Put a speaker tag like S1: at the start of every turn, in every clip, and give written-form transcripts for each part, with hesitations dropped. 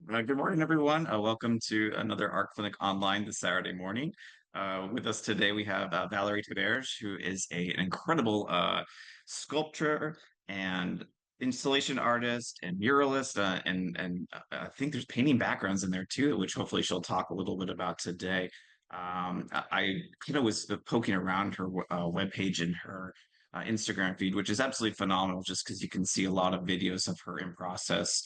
S1: Good morning, everyone. Welcome to another Art Clinic Online this Saturday morning. With us today, we have Valerie Theberge, who is an incredible sculptor and installation artist and muralist, and I think there's painting backgrounds in there too, which hopefully she'll talk a little bit about today. I kind of was poking around her webpage and her Instagram feed, which is absolutely phenomenal, just because you can see a lot of videos of her in process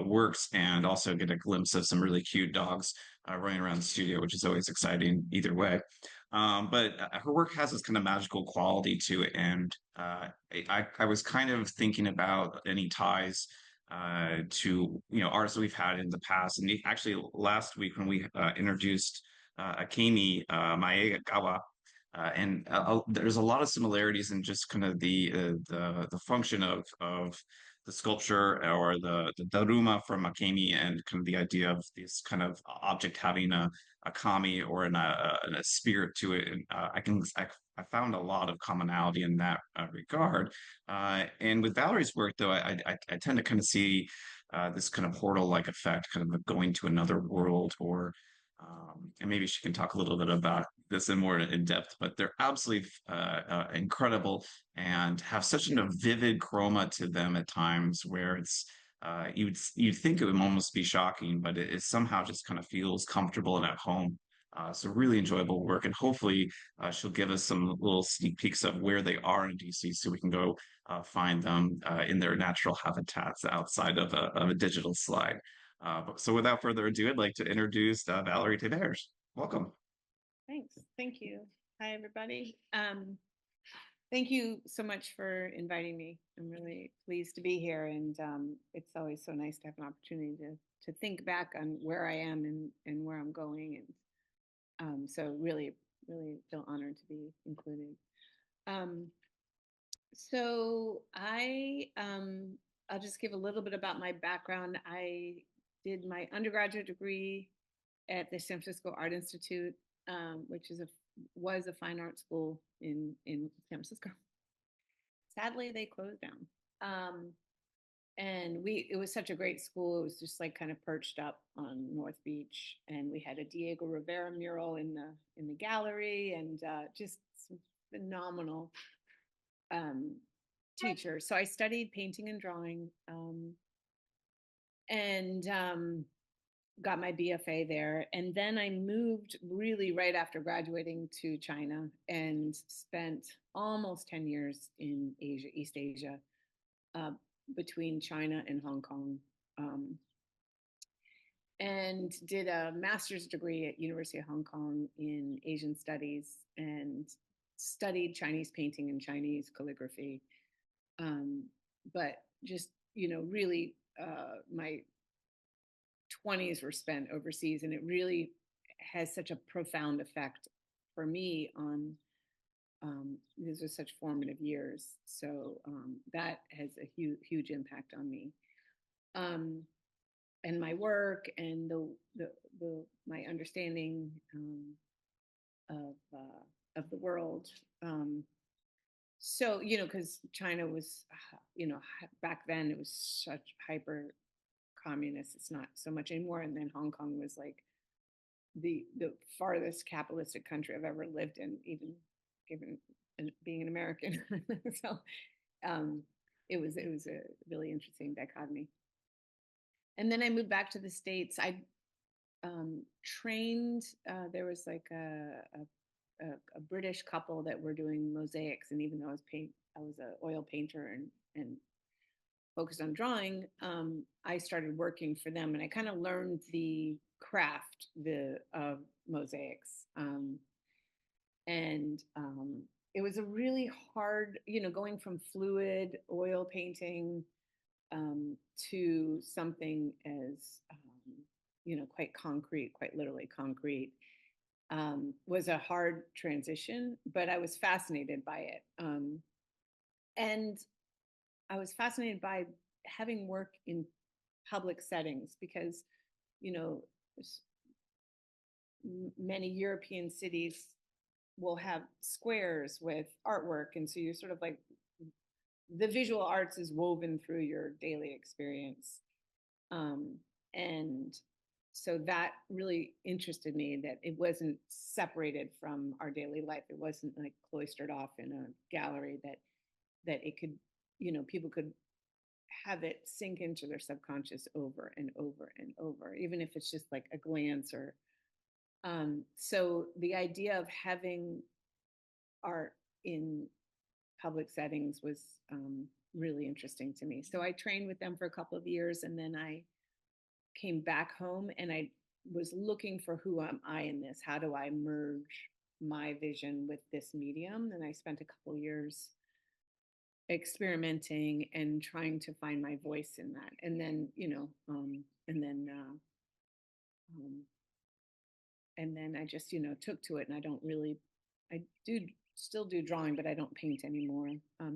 S1: works and also get a glimpse of some really cute dogs running around the studio, which is always exciting either way. But her work has this kind of magical quality to it. And I was kind of thinking about any ties to, artists that we've had in the past. And actually last week when we introduced Akemi Maegawa, there's a lot of similarities in just kind of the function of the sculpture or the daruma from Akemi, and kind of the idea of this kind of object having a kami or a spirit to it. And I found a lot of commonality in that regard. And with Valerie's work, though, I tend to kind of see this kind of portal-like effect, kind of going to another world, or and maybe she can talk a little bit about this in more in depth, but they're absolutely incredible and have such a vivid chroma to them at times where it's you'd think it would almost be shocking, but it somehow just kind of feels comfortable and at home. So really enjoyable work, and hopefully she'll give us some little sneak peeks of where they are in DC, so we can go find them in their natural habitats outside of a digital slide. So without further ado, I'd like to introduce Valerie Theberge. Welcome.
S2: Thanks. Thank you. Hi, everybody. Thank you so much for inviting me. I'm really pleased to be here, and it's always so nice to have an opportunity to think back on where I am and where I'm going, and so really feel honored to be included. So I'll just give a little bit about my background. I did my undergraduate degree at the San Francisco Art Institute, which was a fine art school in San Francisco. Sadly, they closed down. And it was such a great school. It was just like kind of perched up on North Beach, and we had a Diego Rivera mural in the gallery, and just some phenomenal teachers. So I studied painting and drawing, and got my BFA there. And then I moved really right after graduating to China and spent almost 10 years in Asia, East Asia, between China and Hong Kong, and did a master's degree at University of Hong Kong in Asian Studies, and studied Chinese painting and Chinese calligraphy. But just, really, my 20s were spent overseas, and it really has such a profound effect for me on these were such formative years. So that has a huge impact on me, and my work, and my understanding of the world. So, because China was, back then it was such hyper communist. It's not so much anymore. And then Hong Kong was like the farthest capitalistic country I've ever lived in, even given being an American. So it was a really interesting dichotomy. And then I moved back to the States. I trained. There was like a British couple that were doing mosaics, and even though I was an oil painter and focused on drawing, I started working for them, and I kind of learned the craft of mosaics, and it was a really hard, going from fluid oil painting to something as quite concrete, quite literally concrete. Was a hard transition, but I was fascinated by it. And I was fascinated by having work in public settings because, many European cities will have squares with artwork. And so you're sort of like, the visual arts is woven through your daily experience. And so that really interested me, that it wasn't separated from our daily life. It wasn't like cloistered off in a gallery, that it could, people could have it sink into their subconscious over and over and over, even if it's just like a glance or so the idea of having art in public settings was really interesting to me. So I trained with them for a couple of years, and then I came back home, and I was looking for, who am I in this? How do I merge my vision with this medium? And I spent a couple of years experimenting and trying to find my voice in that. And then, um, and then I just, took to it. And I do still do drawing, but I don't paint anymore.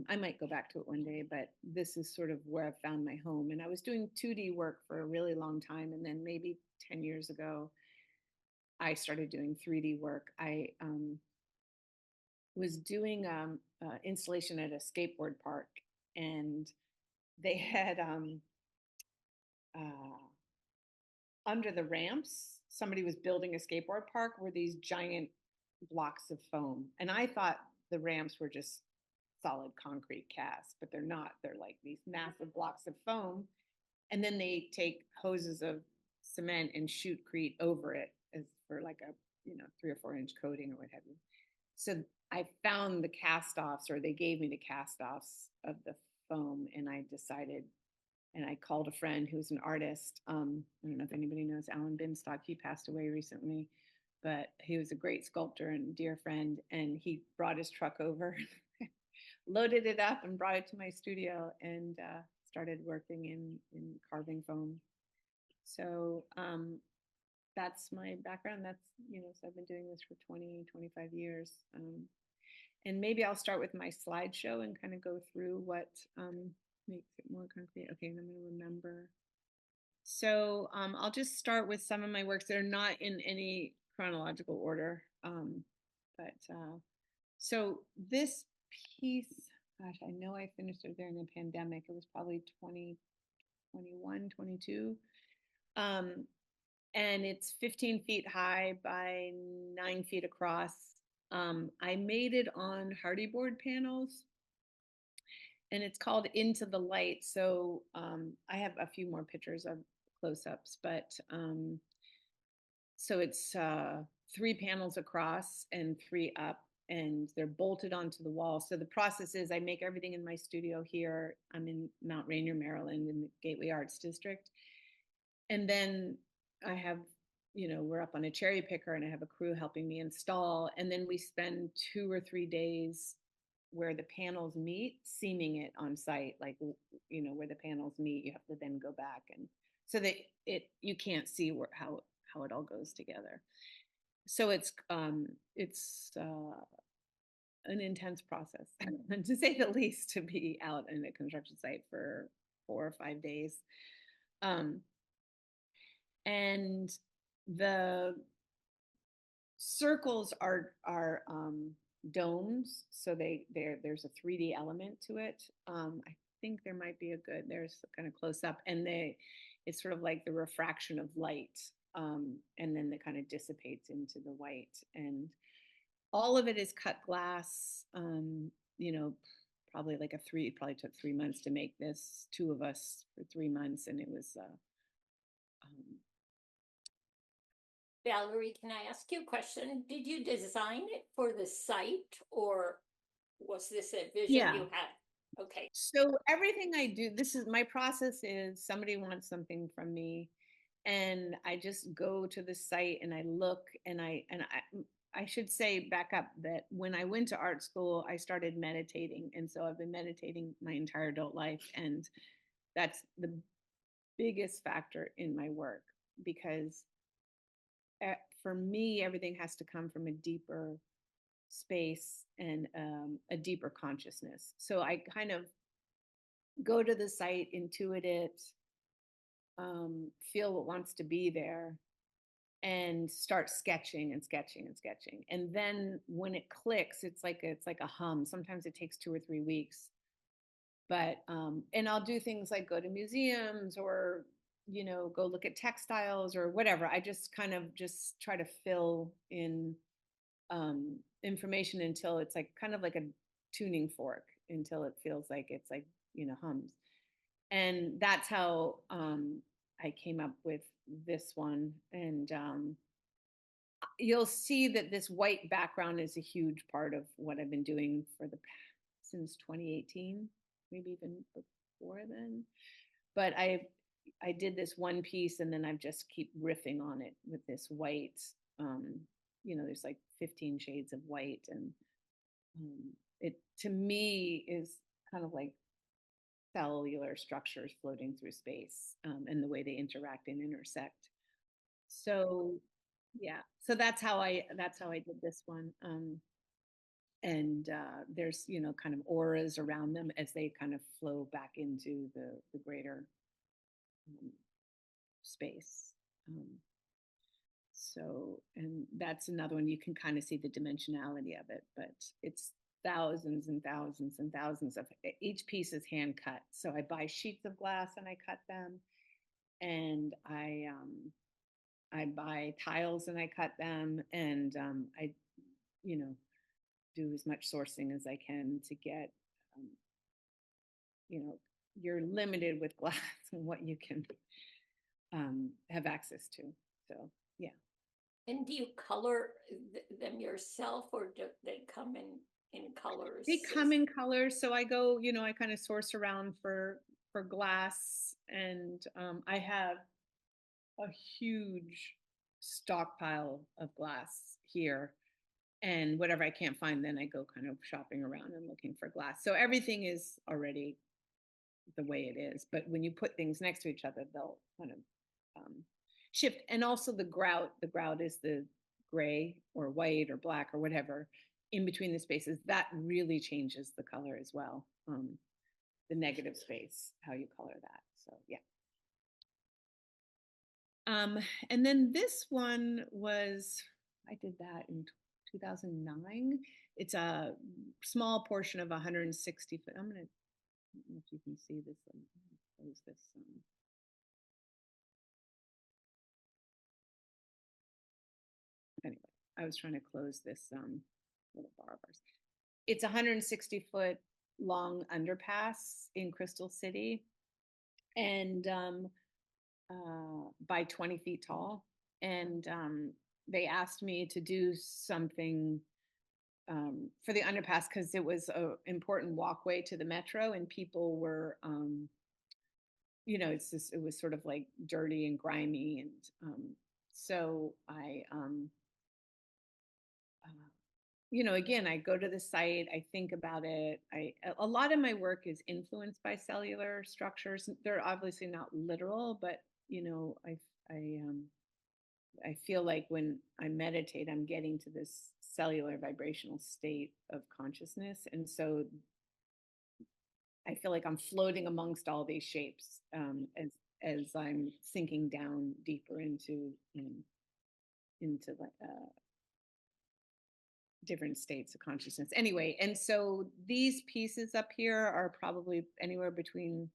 S2: I might go back to it one day, but this is sort of where I found my home. And I was doing 2D work for a really long time. And then maybe 10 years ago, I started doing 3D work. I was doing installation at a skateboard park, and they had uh, under the ramps, somebody was building a skateboard park, were these giant blocks of foam. And I thought the ramps were just solid concrete cast, but they're not. They're like these massive blocks of foam. And then they take hoses of cement and shootcrete over it as for like a, 3 or 4 inch coating or what have you. So I found the cast offs, or they gave me the cast offs of the foam, and I decided, and I called a friend who's an artist. I don't know if anybody knows Alan Binstock. He passed away recently, but he was a great sculptor and dear friend. And he brought his truck over, loaded it up, and brought it to my studio, and started working in carving foam. So that's my background. That's, so I've been doing this for 20, 25 years. And maybe I'll start with my slideshow and kind of go through what makes it more concrete. Okay, and I'm going to remember. So I'll just start with some of my works that are not in any chronological order. So this piece, gosh, I know I finished it during the pandemic. It was probably 2021, 22. And it's 15 feet high by 9 feet across. I made it on hardy board panels, and it's called Into the Light. So I have a few more pictures of close-ups, but so it's 3 panels across and 3 up, and they're bolted onto the wall. So the process is, I make everything in my studio here. I'm in Mount Rainier, Maryland, in the Gateway Arts District. And then I have, we're up on a cherry picker, and I have a crew helping me install. And then we spend 2 or 3 days where the panels meet, seaming it on site, like, where the panels meet, you have to then go back. And so that you can't see how it all goes together. So it's an intense process, to say the least, to be out in a construction site for 4 or 5 days. And the circles are domes, so there's a 3D element to it. I think there might be there's kind of close up, and it's sort of like the refraction of light, and then it kind of dissipates into the white. And all of it is cut glass. Probably it probably took 3 months to make this. 2 of us for 3 months, and it was
S3: Valerie, can I ask you a question? Did you design it for the site, or was this a vision you had? Okay.
S2: So everything I do, my process is, somebody wants something from me, and I just go to the site and I look, and I should say, back up, that when I went to art school, I started meditating. And so I've been meditating my entire adult life. And that's the biggest factor in my work, because for me, everything has to come from a deeper space and a deeper consciousness. So I kind of go to the site, intuit it, feel what wants to be there, and start sketching and sketching and sketching. And then when it clicks, it's like a hum. Sometimes it takes 2 or 3 weeks. But and I'll do things like go to museums, or go look at textiles or whatever. I just kind of just try to fill in information until it's like kind of like a tuning fork until it feels like it's like, hums. And that's how I came up with this one. And you'll see that this white background is a huge part of what I've been doing since 2018, maybe even before then. But I did this one piece and then I've just keep riffing on it with this white. There's like 15 shades of white, and it to me is kind of like cellular structures floating through space, and the way they interact and intersect. So yeah, so that's how I did this one. And there's kind of auras around them as they kind of flow back into the greater um, space. And that's another one, you can kind of see the dimensionality of it, but it's thousands and thousands and thousands of, each piece is hand cut. So I buy sheets of glass and I cut them, and I buy tiles and I cut them, and I you know do as much sourcing as I can to get, um, you're limited with glass and what you can have access to. So yeah.
S3: And do you color them yourself, or do they come in colors?
S2: They come in colors. So I go, I kind of source around for glass, and I have a huge stockpile of glass here. And whatever I can't find, then I go kind of shopping around and looking for glass. So everything is already the way it is. But when you put things next to each other, they'll kind of shift. And also the grout is the gray or white or black or whatever in between the spaces. That really changes the color as well. The negative space, how you color that. So yeah. And then this one I did that in 2009. It's a small portion of 160 foot. I don't know if you can see this. Close this. Anyway, I was trying to close this little bar bars. It's 160-foot long underpass in Crystal City, and by 20 feet tall. And they asked me to do something for the underpass because it was an important walkway to the metro, and people were, it was sort of like dirty and grimy. And so I, again, I go to the site, I think about it. A lot of my work is influenced by cellular structures. They're obviously not literal, but I feel like when I meditate, I'm getting to this cellular vibrational state of consciousness, and so I feel like I'm floating amongst all these shapes, as I'm sinking down deeper into like different states of consciousness. Anyway, and so these pieces up here are probably anywhere between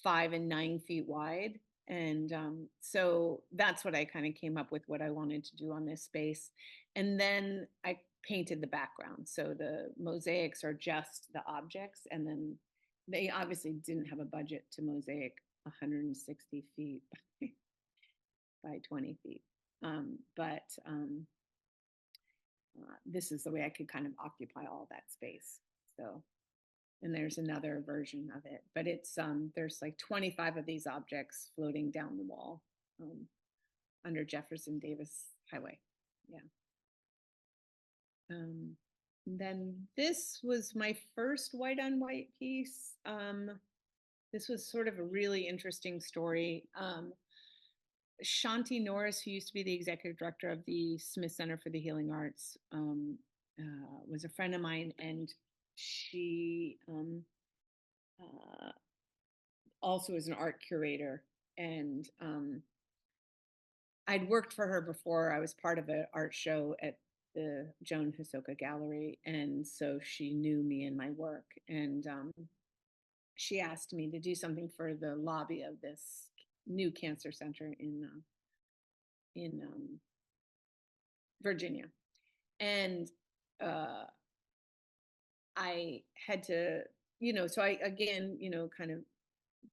S2: 5 and 9 feet wide. And so that's what I kind of came up with, what I wanted to do on this space. And then I painted the background. So the mosaics are just the objects. And then they obviously didn't have a budget to mosaic 160 feet by 20 feet. But this is the way I could kind of occupy all that space. So, and there's another version of it, but it's there's like 25 of these objects floating down the wall under Jefferson Davis Highway. Yeah. Then this was my first white on white piece. This was sort of a really interesting story. Shanti Norris, who used to be the executive director of the Smith Center for the Healing Arts, was a friend of mine, and she also is an art curator. And I'd worked for her before. I was part of an art show at the Joan Hisoka Gallery, and so she knew me and my work. And she asked me to do something for the lobby of this new cancer center in Virginia. And I had to, so I, again, kind of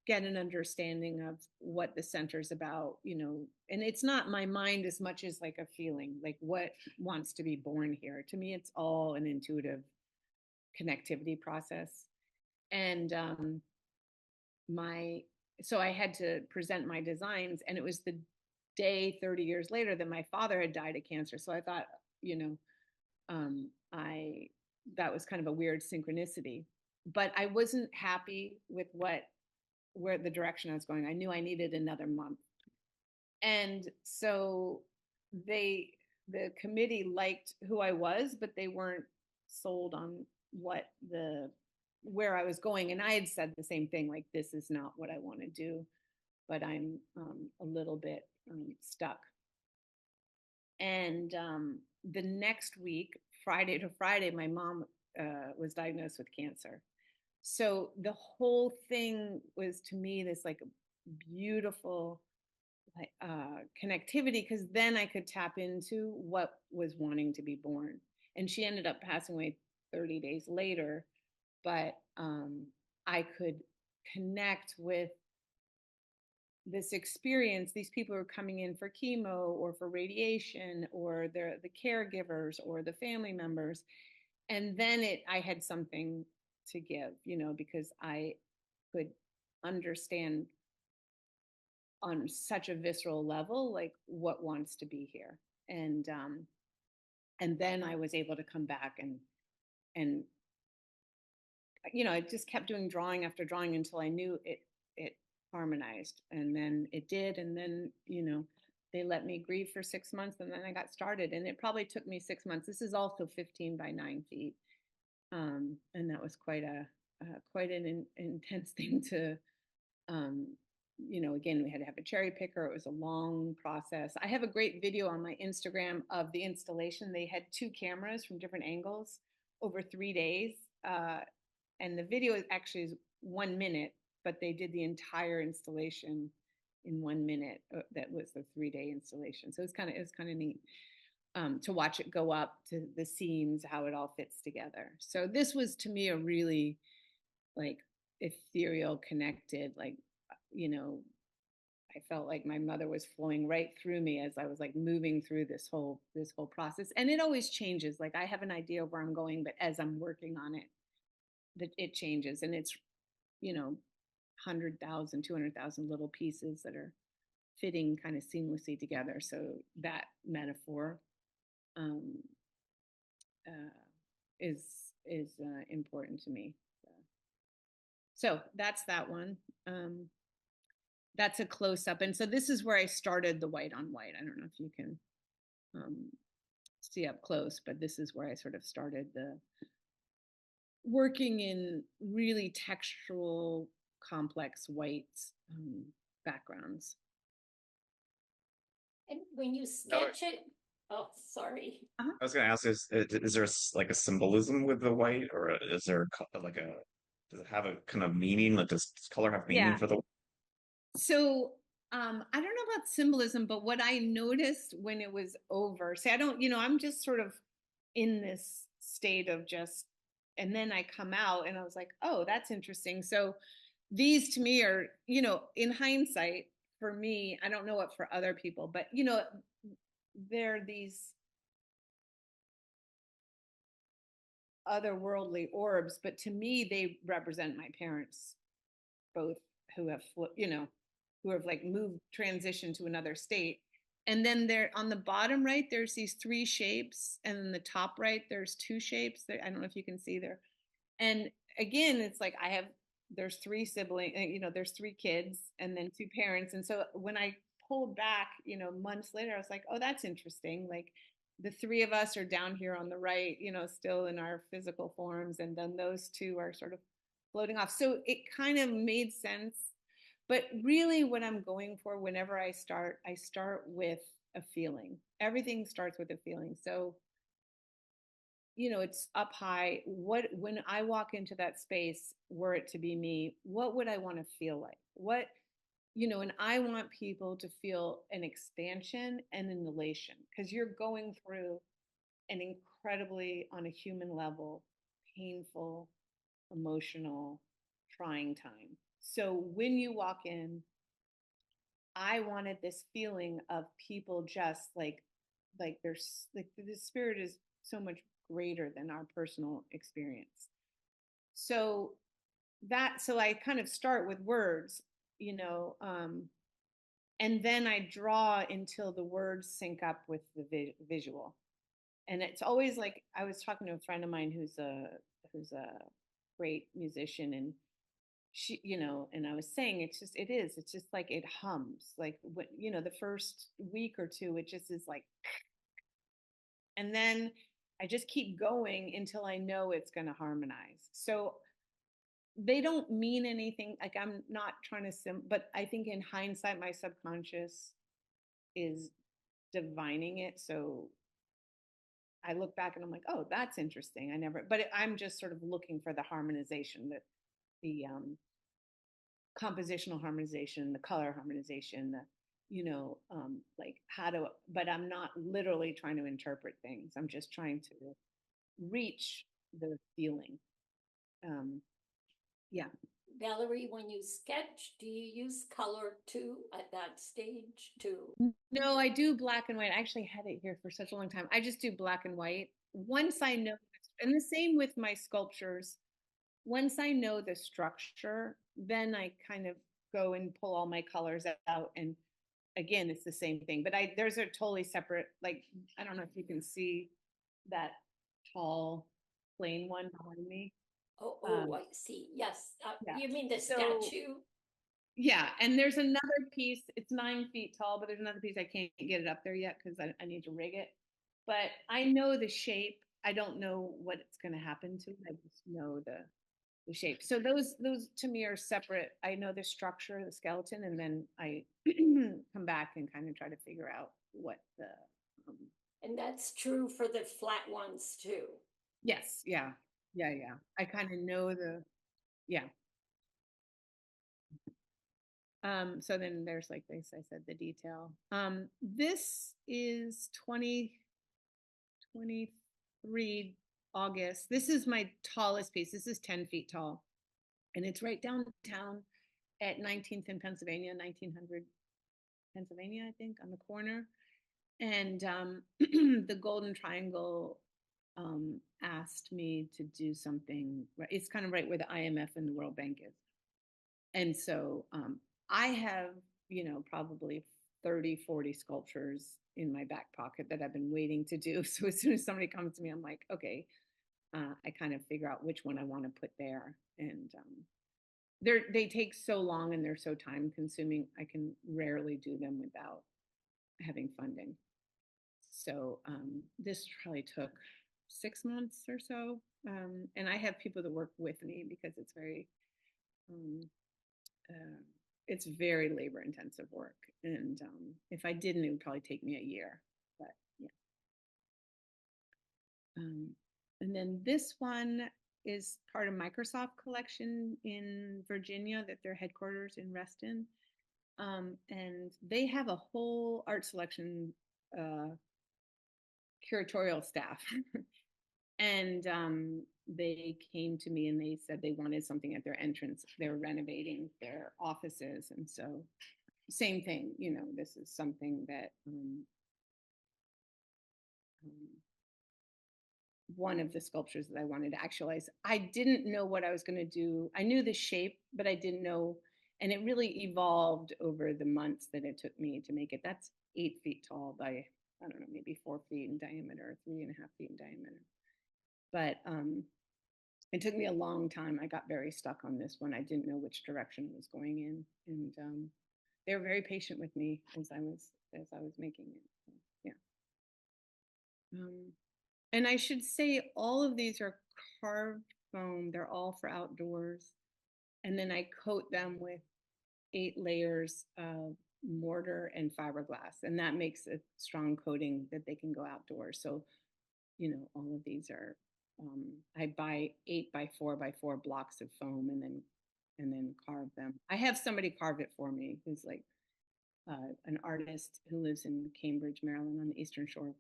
S2: get an understanding of what the center's about, and it's not my mind as much as like a feeling, like what wants to be born here. To me, it's all an intuitive connectivity process. And so I had to present my designs, and it was the day 30 years later that my father had died of cancer. So I thought, that was kind of a weird synchronicity, but I wasn't happy with where the direction I was going. I knew I needed another month. And so the committee liked who I was, but they weren't sold on where I was going. And I had said the same thing, like, this is not what I want to do, but I'm a little bit stuck. And the next week, Friday to Friday, my mom was diagnosed with cancer. So the whole thing was, to me, this like beautiful connectivity, because then I could tap into what was wanting to be born. And she ended up passing away 30 days later, but I could connect with this experience. These people are coming in for chemo or for radiation, or the caregivers or the family members. And then I had something to give, because I could understand on such a visceral level, like what wants to be here. And then I was able to come back and I just kept doing drawing after drawing until I knew it harmonized. And then it did. And then, they let me grieve for 6 months, and then I got started. And it probably took me 6 months. This is also 15 by 9 feet. And that was quite an intense thing to, again, we had to have a cherry picker. It was a long process. I have a great video on my Instagram of the installation. They had 2 cameras from different angles over 3 days. And the video actually is 1 minute, but they did the entire installation in 1 minute. That was the 3-day installation. So it was kind of neat. To watch it go up to the scenes, how it all fits together. So this was, to me, a really like ethereal, connected, like, I felt like my mother was flowing right through me as I was like moving through this whole process. And it always changes. Like, I have an idea of where I'm going, but as I'm working on it, it changes. And it's, 100,000, 200,000 little pieces that are fitting kind of seamlessly together. So that metaphor is important to me. So that's that one. That's a close up. And so this is where I started the white on white. I don't know if you can see up close, but this is where I sort of started the working in really textural, complex whites backgrounds.
S3: And when you sketch it, oh, sorry.
S1: I was going to ask, is there like a symbolism with the white, or is there like does it have a kind of meaning? Like, does color have meaning for the?
S2: So I don't know about symbolism, but what I noticed when it was over, say, I don't, I'm just sort of in this state of just, and then I come out and I was like, oh, that's interesting. So these, to me, are, in hindsight, for me, I don't know what for other people, but, they're these otherworldly orbs, but to me, they represent my parents, both, who have, who have like moved, transitioned to another state. And then there on the bottom right, there's these 3 shapes. And then the top right, there's 2 shapes. I don't know if you can see there. And again, it's like there's 3 siblings, there's 3 kids and then 2 parents. And so when I pulled back, months later, I was like, oh, that's interesting. Like, the 3 of us are down here on the right, still in our physical forms. And then those 2 are sort of floating off. So it kind of made sense. But really what I'm going for whenever I start with a feeling. Everything starts with a feeling. So, it's up high. When I walk into that space, were it to be me, what would I want to feel like? and I want people to feel an expansion and an elation because you're going through an incredibly, on a human level, painful, emotional, trying time. So when you walk in, I wanted this feeling of people just like there's like the spirit is so much greater than our personal experience. So so I kind of start with words, you know, and then I draw until the words sync up with the visual. And it's always like I was talking to a friend of mine who's a great musician, and and I was saying it's just like it hums, like what the first week or two it just is like, and then I just keep going until I know it's going to harmonize. So they don't mean anything, like I'm not trying to but I think in hindsight my subconscious is divining it. So I look back and I'm like, oh, that's interesting. I'm just sort of looking for the harmonization, the compositional harmonization, the color harmonization, like but I'm not literally trying to interpret things. I'm just trying to reach the feeling. Yeah.
S3: Valerie, when you sketch, do you use color too at that stage too?
S2: No, I do black and white. I actually had it here for such a long time. I just do black and white. Once I know, and the same with my sculptures, once I know the structure, then I kind of go and pull all my colors out. And again, it's the same thing. But there's a totally separate, like, I don't know if you can see that tall, plain one behind me.
S3: I see. Yes.
S2: Yeah.
S3: You mean the
S2: So
S3: statue?
S2: yeah, and there's another piece. It's 9 feet tall, but there's another piece I can't get it up there yet because I need to rig it. But I know the shape. I don't know what it's going to happen to. I just know the shape. So those to me are separate. I know the structure, the skeleton, and then I come back and kind of try to figure out what the.
S3: And that's true for the flat ones too.
S2: Yes. Yeah. Yeah. Yeah. I kind of know yeah. So then there's like this, I said, the detail. This is 2023 August. This is my tallest piece. This is 10 feet tall. And it's right downtown at 19th and Pennsylvania, 1900 Pennsylvania, I think, on the corner. And the Golden Triangle asked me to do something. It's kind of right where the IMF and the World Bank is. And so I have, probably 30, 40 sculptures in my back pocket that I've been waiting to do. So as soon as somebody comes to me, I'm like, okay, I kind of figure out which one I want to put there. And they take so long and they're so time consuming. I can rarely do them without having funding. So this probably took 6 months or so. And I have people that work with me because it's uh, it's very labor intensive work. And if I didn't, it would probably take me a year. But yeah. And then this one is part of Microsoft collection in Virginia, that their headquarters in Reston. And they have a whole art selection curatorial staff. And they came to me and they said they wanted something at their entrance. They were renovating their offices. And so same thing, this is something that one of the sculptures that I wanted to actualize. I didn't know what I was going to do. I knew the shape, but I didn't know. And it really evolved over the months that it took me to make it. That's 8 feet tall by, I don't know, maybe 4 feet in diameter, 3.5 feet in diameter. But it took me a long time. I got very stuck on this one. I didn't know which direction it was going in. And they were very patient with me as I was making it. So, yeah. And I should say all of these are carved foam. They're all for outdoors. And then I coat them with 8 layers of mortar and fiberglass. And that makes a strong coating that they can go outdoors. So, all of these are, I buy 8 by 4 by 4 blocks of foam and then and then carve them. I have somebody carve it for me who's like an artist who lives in Cambridge, Maryland, on the Eastern Shore,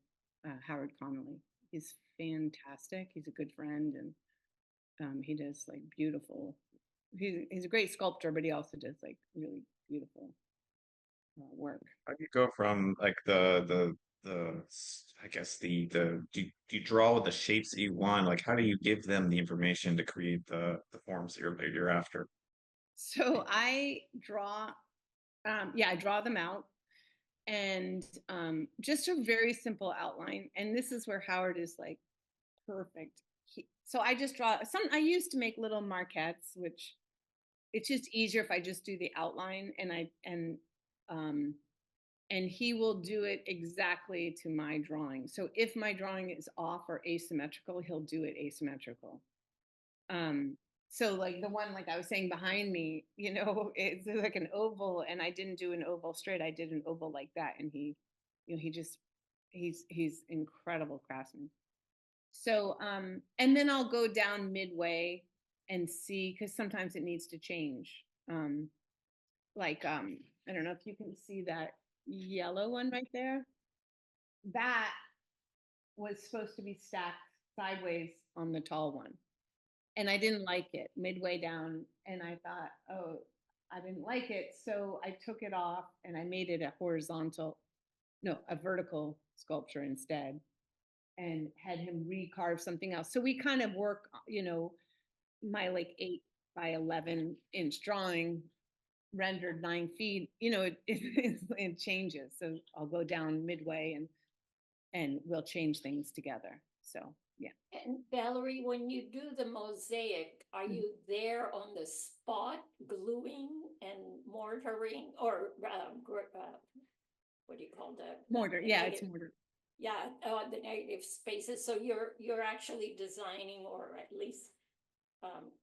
S2: Howard Connolly. He's fantastic. He's a good friend, and he does like beautiful. He's a great sculptor, but he also does like really beautiful work.
S1: How do you go from like I guess do you draw with the shapes that you want? Like how do you give them the information to create the forms that you're after?
S2: So I draw, yeah, I draw them out, and just a very simple outline. And this is where Howard is like perfect. So I just draw some. I used to make little marquettes, which it's just easier if I just do the outline, um, and he will do it exactly to my drawing. So if my drawing is off or asymmetrical, he'll do it asymmetrical. Um, so like the one like I was saying behind me, it's like an oval, and I didn't do an oval straight. I did an oval like that, and he's incredible craftsman. So and then I'll go down midway and see, because sometimes it needs to change. I don't know if you can see that yellow one right there. That was supposed to be stacked sideways on the tall one, and I didn't like it midway down, and I thought, oh, I didn't like it, so I took it off and I made it a vertical sculpture instead, and had him recarve something else. So we kind of work, my like 8 by 11 inch drawing rendered 9 feet, it changes. So I'll go down midway and we'll change things together. So yeah.
S3: And Valerie, when you do the mosaic, are you there on the spot gluing and mortaring, or what do you call that?
S2: Mortar. Yeah, it's mortar.
S3: Yeah, the negative spaces. So you're actually designing, or at least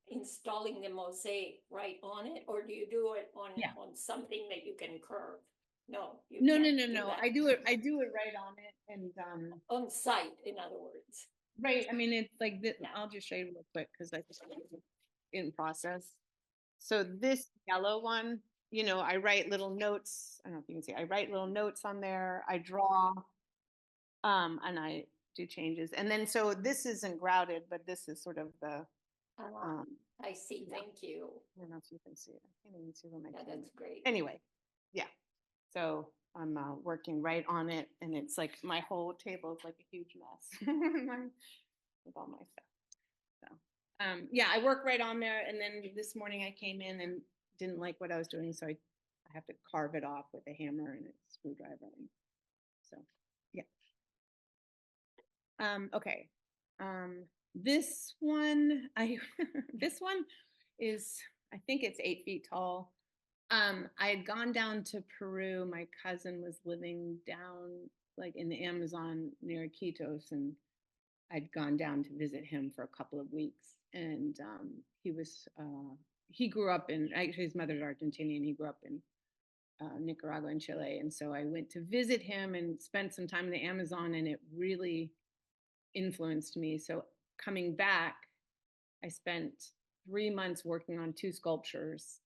S3: installing the mosaic right on it, or do you do it on something that you can curve? No,
S2: no. I do it right on it, and
S3: on site, in other words.
S2: Right. I mean, it's like this. Yeah. I'll just show you real quick because I just in process. So this yellow one, I write little notes. I don't know if you can see. I write little notes on there. I draw, and I do changes. And then so this isn't grouted, but this is sort of the.
S3: I see. Yeah. Thank you.
S2: I don't know if you can see it. I can't even see what my.
S3: Yeah, that's great.
S2: Anyway, yeah. So I'm working right on it, and it's like my whole table is like a huge mess with all my stuff. So yeah, I work right on there, and then this morning I came in and didn't like what I was doing, so I have to carve it off with a hammer and a screwdriver. So yeah. Okay. This one this one is, I think it's 8 feet tall. I had gone down to Peru. My cousin was living down like in the Amazon near Iquitos, and I'd gone down to visit him for a couple of weeks. And he grew up actually his mother's Argentinian. He grew up in Nicaragua and Chile. And so I went to visit him and spent some time in the Amazon, and it really influenced me. So coming back, I spent 3 months working on 2 sculptures,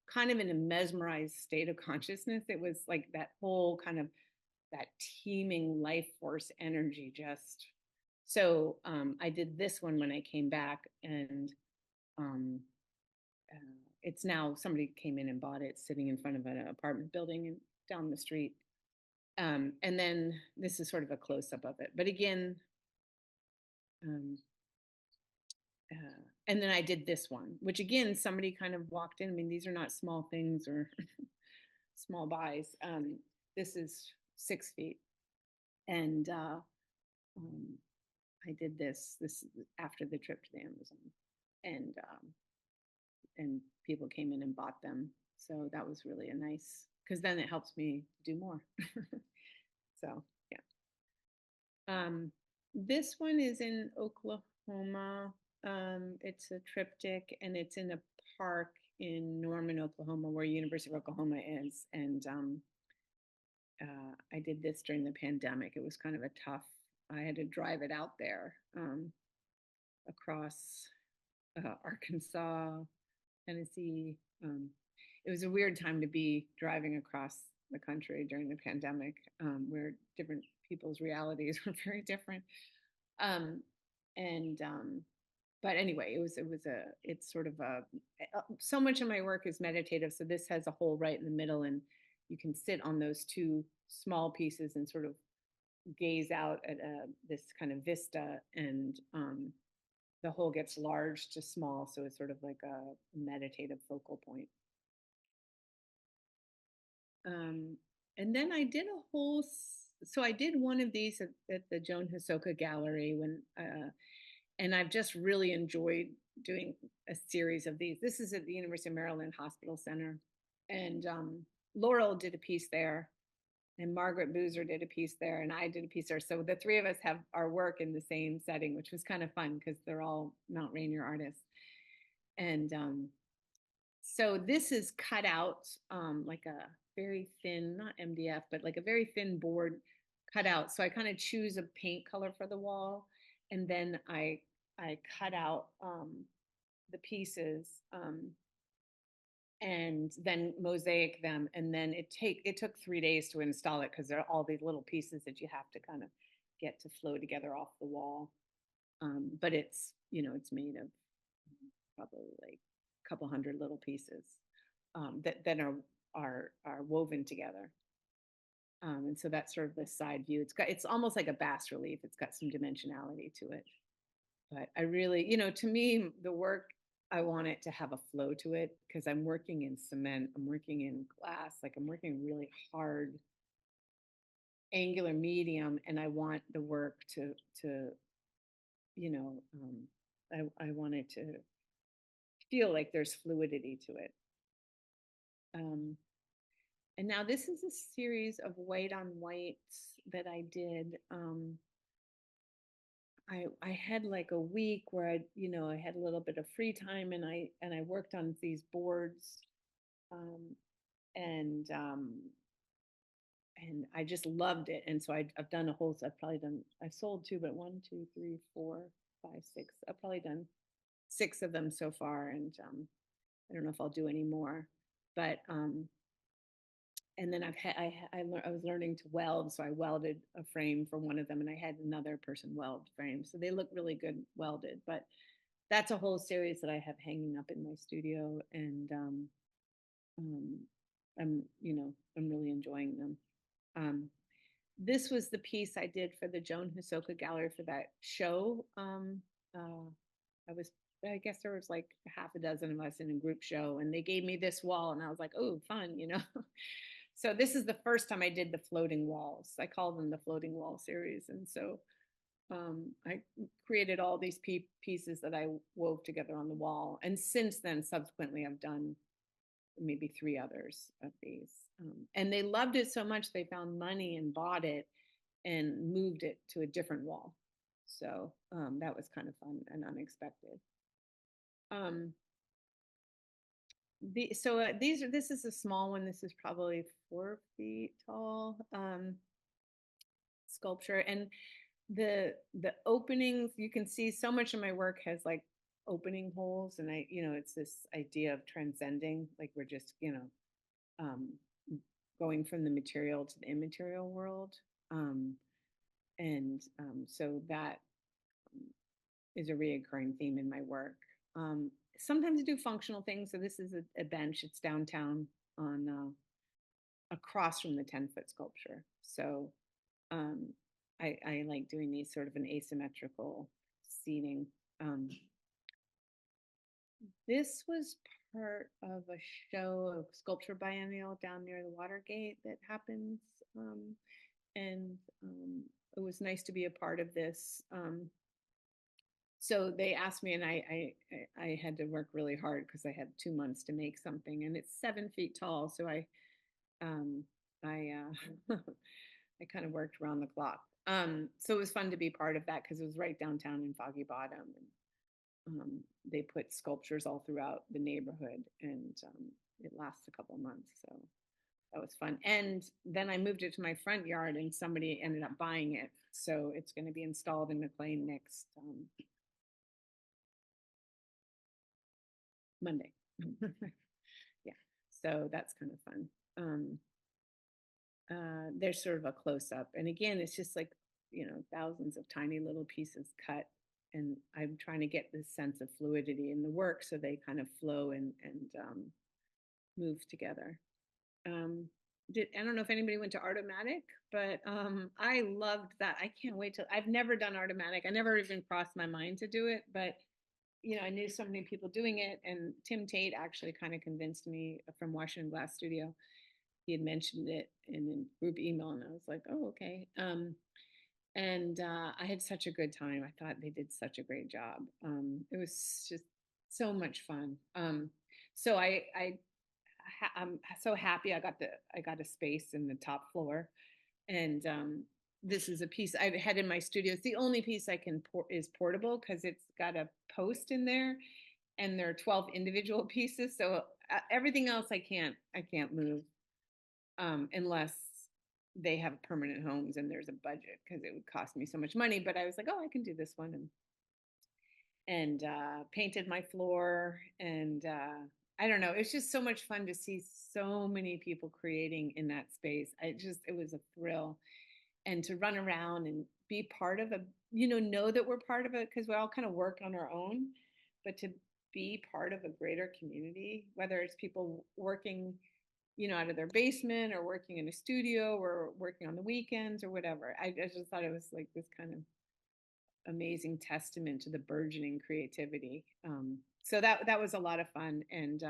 S2: kind of in a mesmerized state of consciousness. It was like that whole kind of that teeming life force energy just. So I did this one when I came back, and it's now, somebody came in and bought it, sitting in front of an apartment building and down the street. And then this is sort of a close-up of it. But again, and then I did this one, which again, somebody kind of walked in. I mean, these are not small things or small buys. This is 6 feet. And I did this after the trip to the Amazon, and people came in and bought them. So that was really a nice, because then it helps me do more. So yeah. This one is in Oklahoma. It's a triptych, and it's in a park in Norman, Oklahoma, where University of Oklahoma is. And I did this during the pandemic. It was kind of a tough. I had to drive it out there across Arkansas, Tennessee. It was a weird time to be driving across the country during the pandemic, where different people's realities were very different. Um, and but anyway, it's sort of so much of my work is meditative. So this has a hole right in the middle, and you can sit on those two small pieces and sort of gaze out at this kind of vista, and the hole gets large to small, so it's sort of like a meditative focal point. And then I did a whole, so I did one of these at the Joan Hisoka Gallery and I've just really enjoyed doing a series of these. This is at the University of Maryland Hospital Center, and Laurel did a piece there, and Margaret Boozer did a piece there, and I did a piece there. So the three of us have our work in the same setting, which was kind of fun because they're all Mount Rainier artists. And so this is cut out like a very thin, not MDF, but like a very thin board cut out. So I kind of choose a paint color for the wall, and then I cut out the pieces and then mosaic them, and then it took 3 days to install it because there are all these little pieces that you have to kind of get to flow together off the wall. But it's it's made of probably like a couple hundred little pieces that then are woven together. And so that's sort of the side view. It's almost like a bas relief. It's got some dimensionality to it. But I really, to me, the work, I want it to have a flow to it because I'm working in cement, I'm working in glass, like I'm working really hard angular medium, and I want the work to I want it to feel like there's fluidity to it. And now this is a series of white on whites that I did. I had like a week where I had a little bit of free time, and I worked on these boards, and I just loved it. And so I've done I've sold two, but 1, 2, 3, 4, 5, 6. I've probably done 6 of them so far, and I don't know if I'll do any more, but and then I was learning to weld, so I welded a frame for one of them, and I had another person weld frame, so they look really good welded. But that's a whole series that I have hanging up in my studio, and I'm really enjoying them. This was the piece I did for the Joan Hisoka Gallery for that show. I guess there was like half a dozen of us in a group show, and they gave me this wall, and I was like, oh, fun. So this is the first time I did the floating walls. I call them the floating wall series. And so I created all these pieces that I wove together on the wall. And since then, subsequently, I've done maybe 3 others of these. And they loved it so much, they found money and bought it and moved it to a different wall. So that was kind of fun and unexpected. This is a small one. This is probably 4 feet tall sculpture, and the openings, you can see so much of my work has like opening holes, and it's this idea of transcending, like we're just going from the material to the immaterial world, and so that is a reoccurring theme in my work. Sometimes I do functional things. So this is a bench. It's downtown on across from the 10-foot sculpture. So I like doing these sort of an asymmetrical seating. This was part of a show of Sculpture Biennial down near the Watergate that happens. And it was nice to be a part of this. So they asked me, and I had to work really hard because I had 2 months to make something, and it's 7 feet tall. So I kind of worked around the clock. So it was fun to be part of that because it was right downtown in Foggy Bottom, and they put sculptures all throughout the neighborhood, and it lasts a couple of months. So that was fun. And then I moved it to my front yard, and somebody ended up buying it. So it's going to be installed in McLean next Monday. Yeah, so that's kind of fun. There's sort of a close up, and again, it's just like, thousands of tiny little pieces cut, and I'm trying to get this sense of fluidity in the work so they kind of flow and move together. I don't know if anybody went to Artomatic, but I loved that. I can't wait till I've never done Artomatic. I never even crossed my mind to do it, but I knew so many people doing it, and Tim Tate actually kind of convinced me from Washington Glass Studio. He had mentioned it in a group email, and I was like, oh, okay. And I had such a good time. I thought they did such a great job. It was just so much fun. So I'm so happy I got a space in the top floor, and this is a piece I've had in my studio. It's the only piece I can is portable because it's got a post in there, and there are 12 individual pieces. So everything else I can't move unless they have permanent homes and there's a budget, because it would cost me so much money. But I was like, oh, I can do this one, and painted my floor, and I don't know, it's just so much fun to see so many people creating in that space. It was a thrill, and to run around and be part of know that we're part of it, because we all kind of work on our own, but to be part of a greater community, whether it's people working out of their basement, or working in a studio, or working on the weekends, or whatever. I just thought it was like this kind of amazing testament to the burgeoning creativity. So that was a lot of fun. And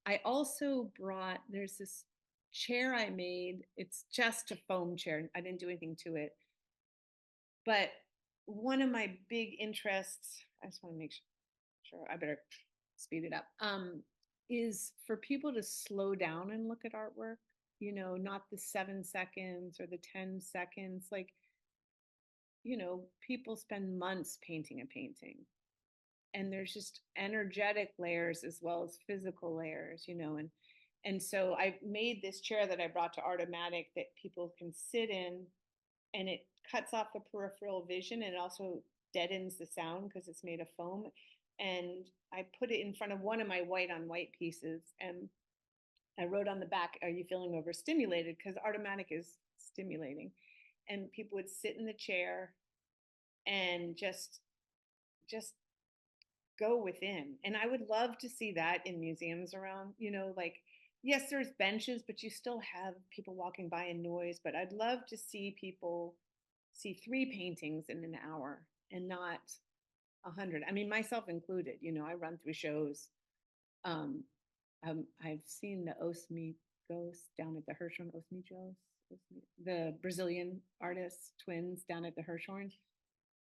S2: I also there's this chair I made. It's just a foam chair. I didn't do anything to it. But one of my big interests, I just want to make sure I better speed it up, is for people to slow down and look at artwork, not the 7 seconds or the 10 seconds. Like, people spend months painting a painting, and there's just energetic layers as well as physical layers, and so I made this chair that I brought to Artomatic that people can sit in, and it cuts off the peripheral vision, and it also deadens the sound because it's made of foam. And I put it in front of one of my white on white pieces, and I wrote on the back, "Are you feeling overstimulated?" Because Artomatic is stimulating. And people would sit in the chair and just go within. And I would love to see that in museums around, like, yes, there's benches, but you still have people walking by and noise. But I'd love to see people see 3 paintings in an hour and not 100. I mean, myself included. I run through shows. I've seen the Osmi Ghost down at the Hirshhorn, the Brazilian artists, twins, down at the Hirshhorn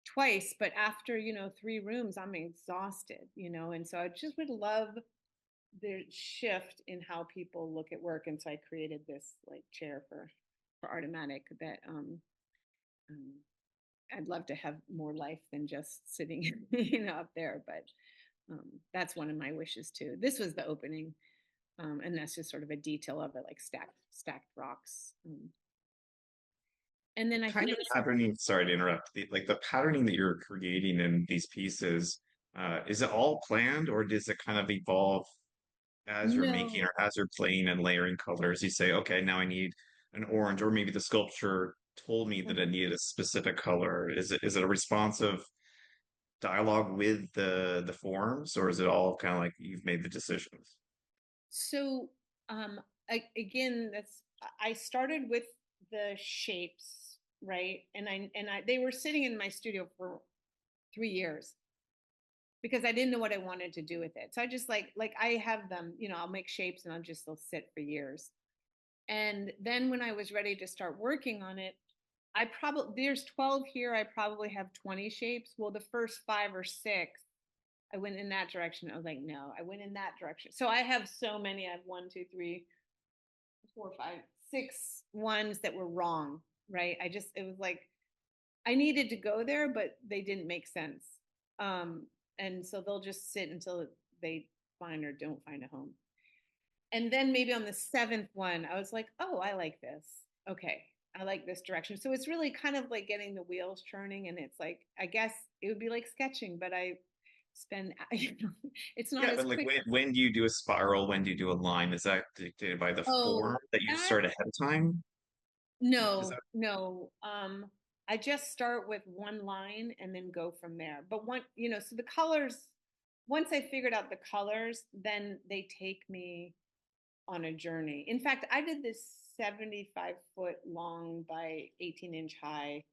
S2: twice. But after 3 rooms, I'm exhausted. And so I just would love the shift in how people look at work. And so I created this like chair for Artomatic that I'd love to have more life than just sitting up there. But that's one of my wishes too. This was the opening, and that's just sort of a detail of it, like stacked rocks. And then I
S1: Kind
S2: think
S1: of patterning, sorry to interrupt, the patterning that you're creating in these pieces, is it all planned, or does it kind of evolve as you're making,
S2: no.
S1: or as you're playing and layering colors? You say, okay, now I need an orange, or maybe the sculpture told me that it needed a specific color. Is it a responsive dialogue with the forms, or is it all kind of like you've made the decisions?
S2: So again, I started with the shapes, right? And they were sitting in my studio for 3 years because I didn't know what I wanted to do with it. So I just like I have them, I'll make shapes and they'll sit for years. And then when I was ready to start working on it, there's 12 here. I probably have 20 shapes. Well, the first 5 or 6, I went in that direction. I was like, no, I went in that direction. So I have so many. I have 1, 2, 3, 4, 5, 6 ones that were wrong, right? It was like, I needed to go there, but they didn't make sense. And so they'll just sit until they find or don't find a home. And then maybe on the 7th one, I was like, oh, I like this. Okay, I like this direction. So it's really kind of like getting the wheels churning. And it's like, I guess it would be like sketching, but spend, it's not
S1: Yeah,
S2: as
S1: but like
S2: quick.
S1: when do you do a spiral? When do you do a line? Is that dictated by the
S2: Oh,
S1: form that you
S2: that
S1: start ahead of time? Is
S2: no,
S1: that
S2: no. I just start with one line and then go from there. But so the colors, once I figured out the colors, then they take me on a journey. In fact, I did this 75-foot long by 18-inch high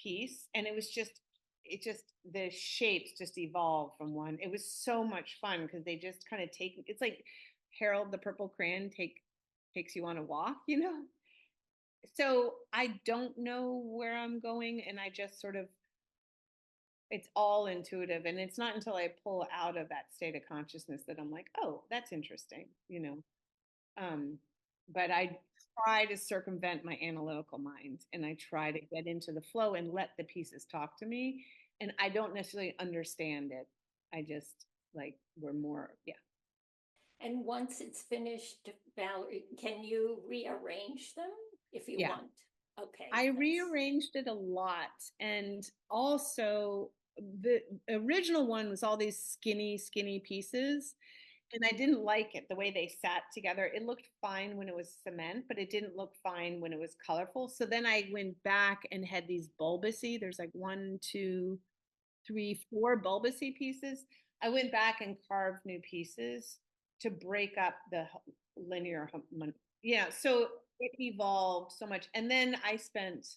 S2: piece, and the shapes just evolved from one. It was so much fun because they just kind of it's like Harold the Purple Crayon takes you on a walk. So I don't know where I'm going, and I just sort of, it's all intuitive, and it's not until I pull out of that state of consciousness that I'm like, oh, that's interesting. um but I try to circumvent my analytical mind, and I try to get into the flow and let the pieces talk to me, and I don't necessarily understand it. I just, like, we're more, yeah.
S3: And once it's finished, Valerie, can you rearrange them if you
S2: Yeah,
S3: want? Okay,
S2: I
S3: that's
S2: rearranged it a lot. And also, the original one was all these skinny pieces. And I didn't like it the way they sat together. It looked fine when it was cement, but it didn't look fine when it was colorful. So then I went back and had these bulbousy. There's like 1, 2, 3, 4 bulbousy pieces. I went back and carved new pieces to break up the linear. Yeah, so it evolved so much. And then I spent,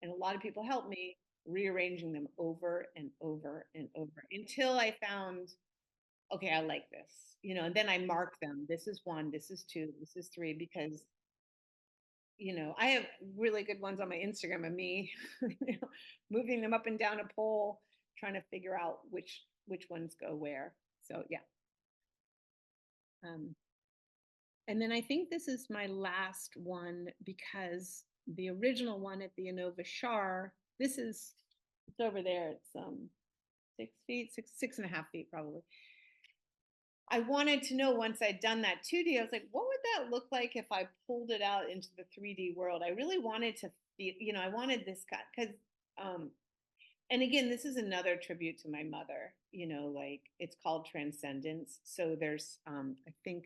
S2: and a lot of people helped me, rearranging them over and over and over until I found, okay, I like this. And then I mark them. This is 1, this is 2, this is 3, because I have really good ones on my Instagram of me, moving them up and down a pole, trying to figure out which ones go where. So yeah. Um, and then I think this is my last one, because the original one at the Inova Shar, it's over there. It's 6 feet, 6.5 feet probably. I wanted to know, once I'd done that 2D, I was like, what would that look like if I pulled it out into the 3D world? I really wanted to feel, I wanted this guy, because, and again, this is another tribute to my mother, like, it's called Transcendence. So there's, I think,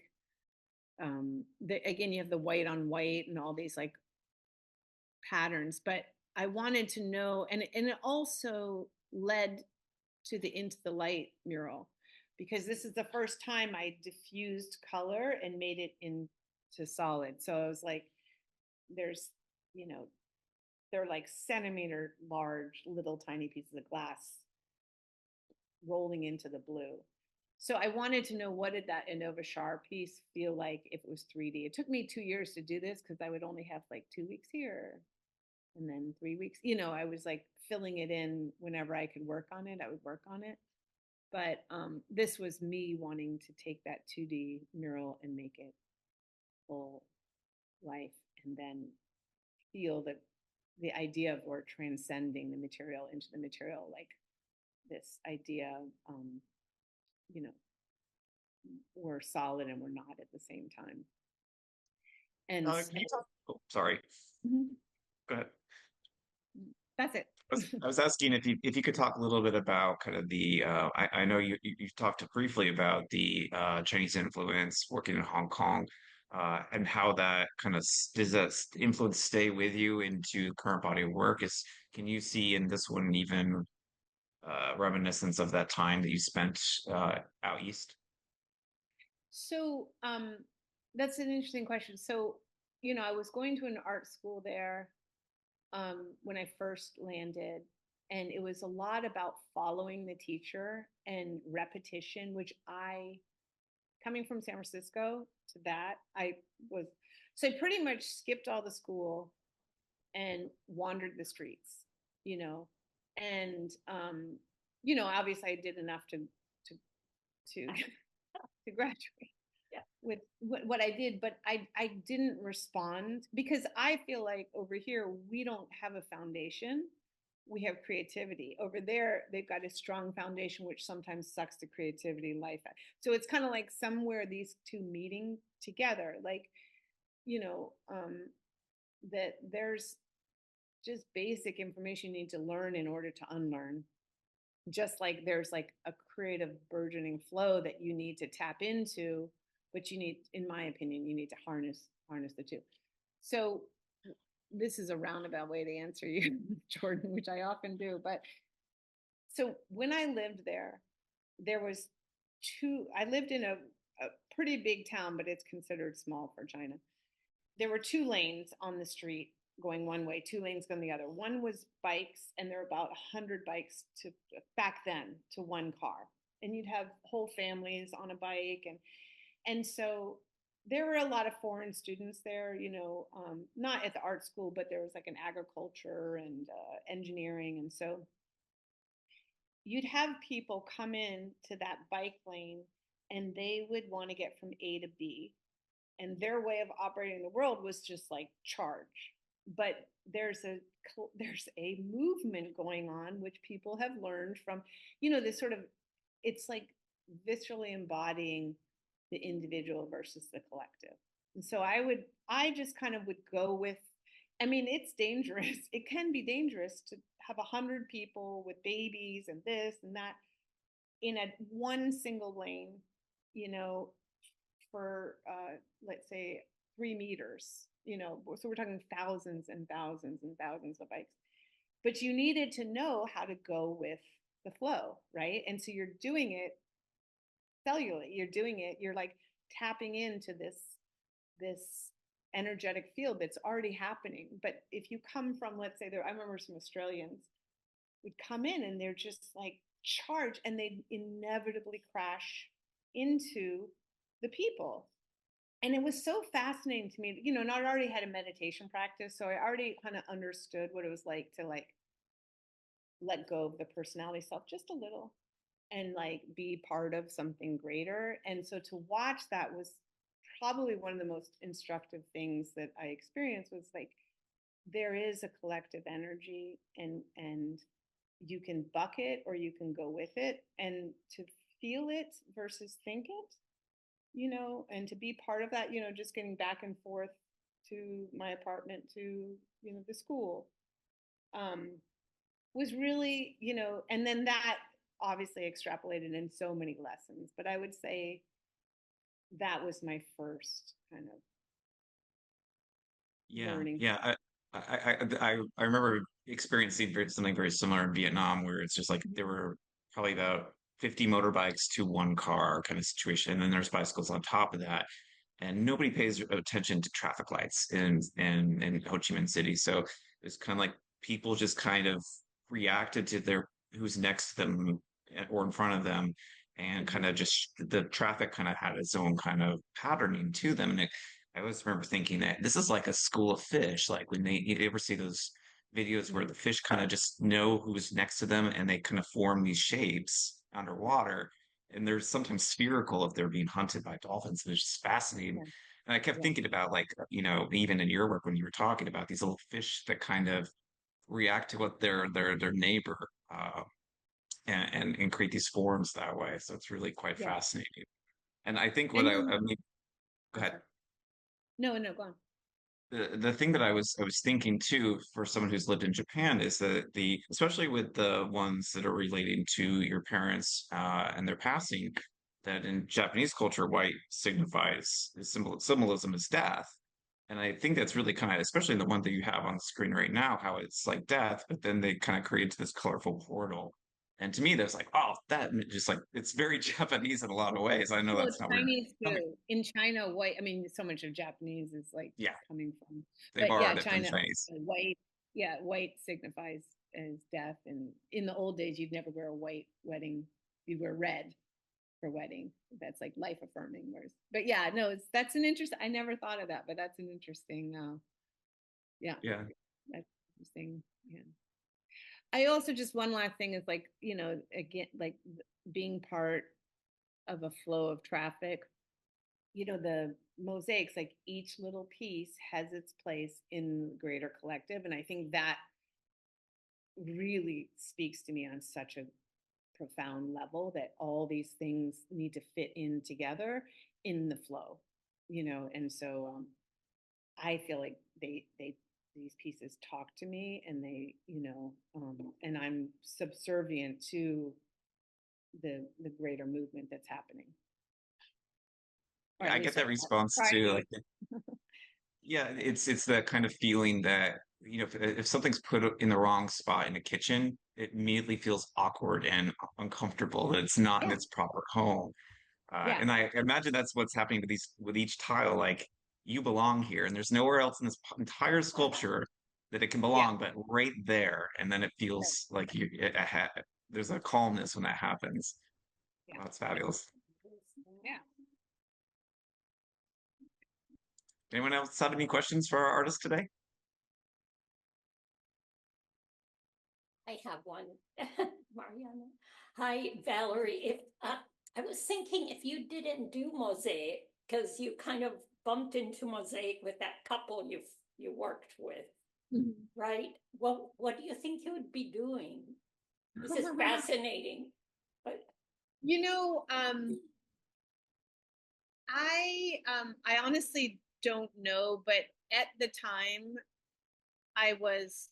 S2: again, you have the white on white and all these like patterns, but I wanted to know, and it also led to the Into the Light mural, because this is the first time I diffused color and made it into solid. So I was like, there's, they're like centimeter large, little tiny pieces of glass rolling into the blue. So I wanted to know, what did that Inova Shar piece feel like if it was 3D? It took me 2 years to do this, because I would only have like 2 weeks here and then 3 weeks. I was like filling it in whenever I could work on it. I would work on it. But this was me wanting to take that 2D mural and make it full life, and then feel the idea of we're transcending the material into the material, like this idea of, you know, we're solid and we're not at the same time. And
S1: can you talk? Oh, sorry.
S2: Mhm.
S1: Go ahead.
S2: That's it.
S1: I was asking if you could talk a little bit about kind of the I know you talked briefly about the Chinese influence working in Hong Kong, and how that kind of does that influence stay with you into current body of work? Can you see in this one even reminiscence of that time that you spent out east?
S2: So that's an interesting question. So, I was going to an art school there when I first landed, and it was a lot about following the teacher and repetition, which coming from San Francisco to that, so I pretty much skipped all the school and wandered the streets, you know, and, obviously I did enough to to graduate
S3: yeah.
S2: with what I did, but I didn't respond, because I feel like over here we don't have a foundation. We have creativity. Over there, they've got a strong foundation, which sometimes sucks the creativity life out. So it's kind of like somewhere these two meeting together, like, that there's just basic information you need to learn in order to unlearn. just like there's like a creative burgeoning flow that you need to tap into, but you need, in my opinion, you need to harness the two. So this is a roundabout way to answer you, Jordan, which I often do. But so when I lived there, there was I lived in a pretty big town, but it's considered small for China. There were 2 lanes on the street going one way, 2 lanes going the other. One was bikes, and there were about 100 bikes to back then to one car, and you'd have whole families on a bike, and so there were a lot of foreign students there, not at the art school, but there was like an agriculture and engineering, and so you'd have people come in to that bike lane, and they would want to get from A to B, and their way of operating the world was just like charge. But there's a movement going on which people have learned from, this sort of, it's like viscerally embodying the individual versus the collective. And so I just kind of would go with, I mean, it's dangerous. It can be dangerous to have 100 people with babies and this and that in a one single lane, for let's say 3 meters, so we're talking thousands and thousands and thousands of bikes. But you needed to know how to go with the flow, right? And so you're doing it cellularly. You're like tapping into this energetic field that's already happening. But if you come from, let's say, I remember some Australians would come in and they're just like charged, and they'd inevitably crash into the people. And it was so fascinating to me, and I already had a meditation practice, so I already kind of understood what it was like to like let go of the personality self just a little and like be part of something greater. And so to watch that was probably one of the most instructive things that I experienced, was like there is a collective energy, and you can buck it or you can go with it, and to feel it versus think it, and to be part of that, just getting back and forth to my apartment to, the school, was really, and then that obviously extrapolated in so many lessons. But I would say that was my first kind of
S1: Yeah,
S2: learning.
S1: yeah. I remember experiencing something very similar in Vietnam, where it's just like there were probably about 50 motorbikes to one car kind of situation, and then there's bicycles on top of that, and nobody pays attention to traffic lights in Ho Chi Minh City. So it's kind of like people just kind of reacted to their who's next to them or in front of them, and kind of just the traffic kind of had its own kind of patterning to them. And I always remember thinking that this is like a school of fish. Like when you ever see those videos where the fish kind of just know who's next to them, and they kind of form these shapes underwater. And they're sometimes spherical if they're being hunted by dolphins. And it's just fascinating.
S2: Yeah.
S1: And I kept
S2: Yeah.
S1: thinking about, like, even in your work when you were talking about these little fish that kind of react to what their neighbor, and create these forms that way. So it's really quite
S2: Yeah.
S1: fascinating. And I think what
S2: And
S1: I mean, go
S2: I'm
S1: ahead.
S2: sorry. No, go on.
S1: The thing that I was thinking too, for someone who's lived in Japan, is that especially with the ones that are relating to your parents, and their passing, that in Japanese culture white signifies symbolism is death. And I think that's really kind of, especially in the one that you have on the screen right now, how it's like death, but then they kind of create this colorful portal. And to me, that's like, oh, that just like, it's very Japanese in a lot of ways. I know
S2: Well,
S1: that's not where you're
S2: Chinese
S1: coming.
S2: too. In China, white, I mean, so much of Japanese is like
S1: Yeah,
S2: coming from,
S1: they
S2: but yeah,
S1: borrowed it from
S2: China,
S1: Chinese.
S2: white, yeah, white signifies as death. And in the old days, you'd never wear a white wedding. You'd wear red for wedding. That's like life affirming. But yeah, no, that's an interesting, I never thought of that, but that's an interesting, yeah,
S1: Yeah.
S2: that's interesting. Yeah. I also just, one last thing is like, again, like being part of a flow of traffic, the mosaics, like each little piece has its place in the greater collective. And I think that really speaks to me on such a profound level, that all these things need to fit in together in the flow, and so I feel like they these pieces talk to me, and they, and I'm subservient to the greater movement that's happening. Or
S1: Yeah,
S2: at
S1: I get
S2: least
S1: that response
S2: try
S1: too.
S2: to.
S1: Like, yeah, it's that kind of feeling that, if something's put in the wrong spot in the kitchen, it immediately feels awkward and uncomfortable, that it's not in
S2: Yeah,
S1: its proper home.
S2: yeah,
S1: And I imagine that's what's happening to these with each tile. Like, you belong here, and there's nowhere else in this entire sculpture that it can
S2: yeah.
S1: belong, but right there. And then it feels like there's a calmness when that happens.
S2: Yeah,
S1: Oh, it's fabulous.
S2: yeah.
S1: Anyone else have any questions for our artist today?
S3: I have one, Mariana. Hi, Valerie. If I was thinking if you didn't do Mosaic, because you kind of bumped into Mosaic with that couple you worked with, right? Well, what do you think you would be doing? This is fascinating. But
S2: I honestly don't know, but at the time I was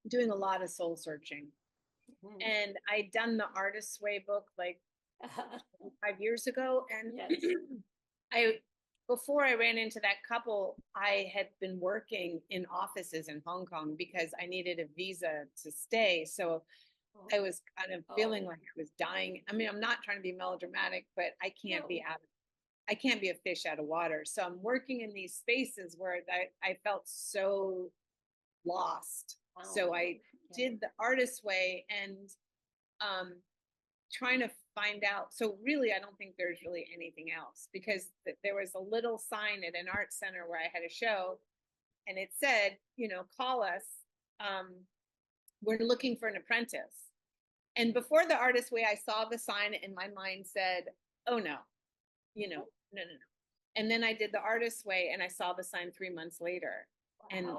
S2: doing a lot of soul searching. And I'd done the Artist's Way book like 5 years ago. And yes. Before I ran into that couple, I had been working in offices in Hong Kong because I needed a visa to stay. So I was kind of feeling like I was dying. I mean, I'm not trying to be melodramatic, but I can't be a fish out of water. So I'm working in these spaces where I felt so lost. So I did the Artist's Way and trying to find out. So really, I don't think there's really anything else, because there was a little sign at an art center where I had a show, and it said, call us. We're looking for an apprentice. And before the Artist's Way, I saw the sign and my mind said, oh no, no. And then I did the Artist's Way and I saw the sign 3 months later. And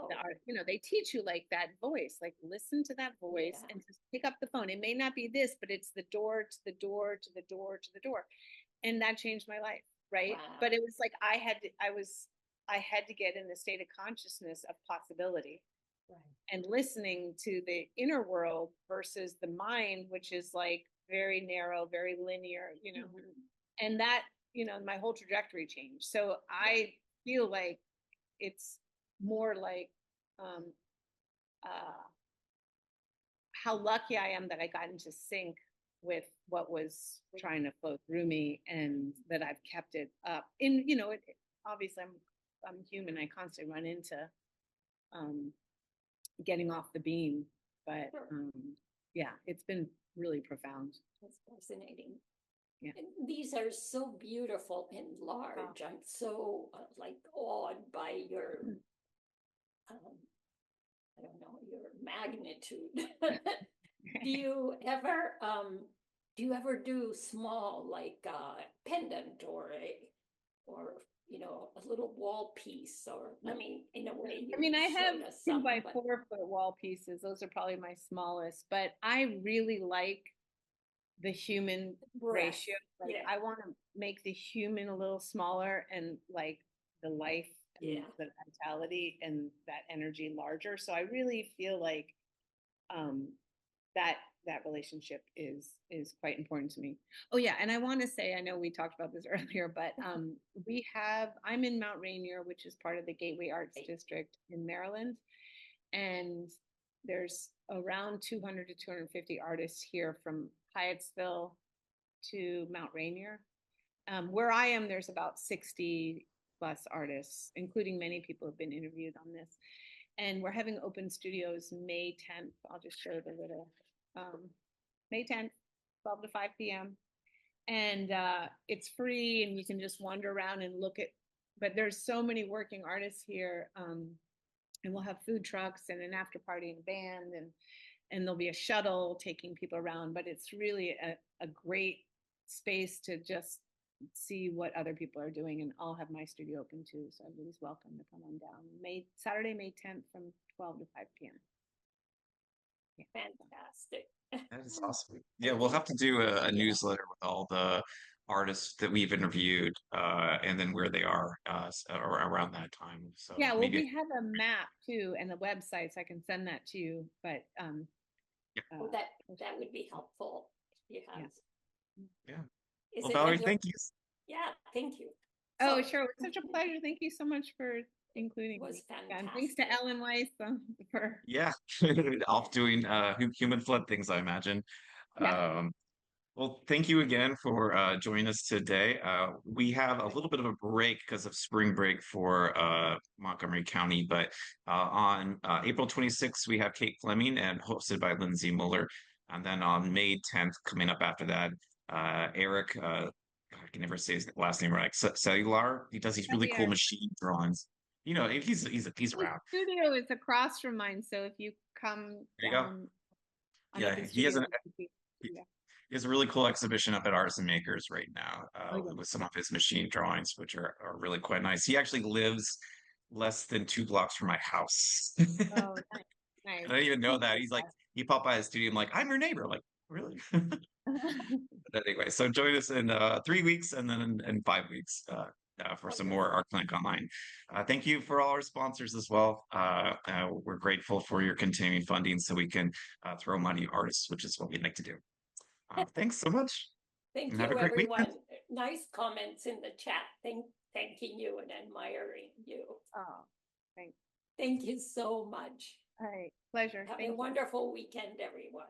S2: they teach you like that voice, like listen to that voice and just pick up the phone. It may not be this, but it's the door to the door to the door to the door. And that changed my life. Right. Wow. But it was like I had to get in the state of consciousness of possibility. Right. And listening to the inner world versus the mind, which is like very narrow, very linear, and that, my whole trajectory changed. So I feel like it's more like how lucky I am that I got into sync with what was trying to flow through me, and that I've kept it up. And obviously I'm human. I constantly run into getting off the beam, but yeah, it's been really profound.
S3: That's fascinating.
S2: Yeah.
S3: And these are so beautiful and large. I'm so like awed by your I don't know, your magnitude. Do you ever do small, like pendant or a little wall piece, or I mean, in a way?
S2: I have 2x4 foot wall pieces. Those are probably my smallest, but I really like the human ratio. Like, I want to make the human a little smaller, and like the life and the vitality and that energy larger. So I really feel like that relationship is quite important to me. Oh yeah, and I want to say, I know we talked about this earlier, but I'm in Mount Rainier, which is part of the Gateway Arts District in Maryland, and there's around 200 to 250 artists here from Hyattsville to Mount Rainier. Where I am, there's about 60 plus artists, including many people who have been interviewed on this. And we're having open studios May 10th. I'll just show the little, May 10th, 12 to 5 p.m. And it's free, and you can just wander around and look at, but there's so many working artists here. And we'll have food trucks and an after party and band, and there'll be a shuttle taking people around. But it's really a great space to just see what other people are doing, and I'll have my studio open too, so everybody's welcome to come on down. Saturday, May 10th from 12 to 5 p.m.
S3: Fantastic.
S1: That is awesome. Yeah, we'll have to do a newsletter with all the artists that we've interviewed, and then where they are around that time. So
S2: Yeah, well,
S1: maybe,
S2: we have a map too and the websites. I can send that to you, but
S1: yeah.
S3: Well, that would be helpful if you have.
S1: Yeah.
S3: Is
S1: Well,
S3: it
S1: Valerie,
S3: under-
S1: thank you.
S3: Yeah, thank you.
S2: oh,
S3: So,
S2: sure. It was such a pleasure. Thank you so much for including
S3: was
S2: me. Yeah, and thanks
S3: fantastic.
S2: to Ellen Weiss for
S1: Yeah, off doing human flood things, I imagine.
S2: yeah.
S1: Um, well, thank you again for joining us today. We have a little bit of a break because of spring break for Montgomery County, but on April 26th, we have Kate Fleming and hosted by Lindsay Muller. And then on May 10th, coming up after that, Eric, I can never say his last name right, Cellular. He does these really cool machine drawings. You know, he's
S2: His
S1: around.
S2: studio is across from mine, so if you come
S1: There you go.
S2: on
S1: Yeah,
S2: Open
S1: he has
S2: Studio,
S1: he has a really cool exhibition up at Artists and Makers right now,
S2: oh, yeah.
S1: with some of his machine drawings, which are really quite nice. He actually lives less than 2 blocks from my house.
S2: Oh, nice, nice.
S1: I didn't even know that. He's like, he popped by his studio. I'm like, I'm your neighbor. I'm like, really? But anyway, so join us in 3 weeks and then in 5 weeks for some more Art Clinic Online. Thank you for all our sponsors as well. We're grateful for your continuing funding so we can throw money at artists, which is what we like to do. Thanks so much.
S3: Thank
S1: And
S3: you,
S1: have a great
S3: everyone.
S1: weekend.
S3: Nice comments in the chat. Thanking you and admiring you.
S2: Oh, thanks.
S3: Thank you so much.
S2: All right, pleasure.
S3: Have
S2: Thank
S3: a
S2: you.
S3: wonderful weekend, everyone.